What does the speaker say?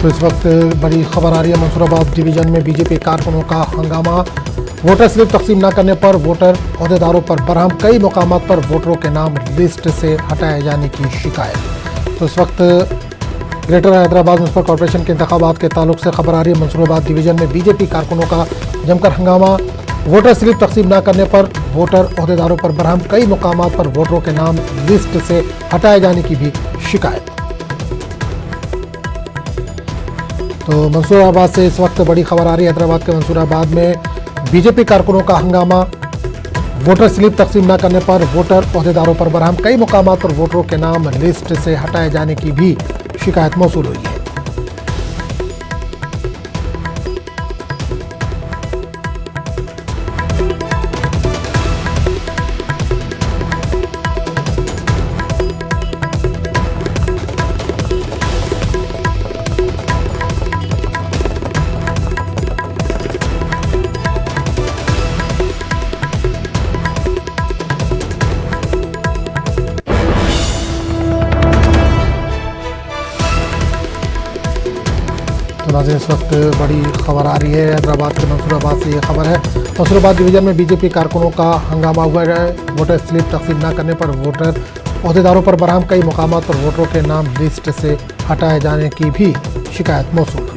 तो इस वक्त बड़ी खबर आ रही है, मंसूराबाद डिवीजन में बीजेपी कारकुनों का हंगामा। वोटर स्लिप तकसीम न करने पर वोटर अहदेदारों पर बरहम, कई मुकामात पर वोटरों के नाम लिस्ट से हटाए जाने की शिकायत। तो इस वक्त ग्रेटर हैदराबाद म्यूनसिपल कॉर्पोरेशन के इंतखाबात के ताल्लुक से खबर आ रही है, मंसूराबाद डिवीजन में बीजेपी कारकुनों का जमकर हंगामा। वोटर स्लिप तकसीम न करने पर वोटर अहदेदारों पर बरहम, कई मुकामात पर वोटरों के नाम लिस्ट से हटाए जाने की भी शिकायत। तो मंसूराबाद से इस वक्त बड़ी खबर आ रही है, हैदराबाद के मंसूराबाद में बीजेपी कारकुनों का हंगामा। वोटर स्लिप तकसीम न करने पर वोटर अहदेदारों पर बरहम, कई मुकामात पर वोटरों के नाम लिस्ट से हटाए जाने की भी शिकायत मौसूल हुई है। तो नाज़रीन, इस वक्त बड़ी खबर आ रही है, हैदराबाद के मंसूराबाद से ये खबर है। मंसूराबाद डिवीजन में बीजेपी कारकुनों का हंगामा हुआ है। वोटर स्लिप तकसीम न करने पर वोटर अहदेदारों पर बरहम, कई मुकामात पर वोटरों के नाम लिस्ट से हटाए जाने की भी शिकायत मौसूल है।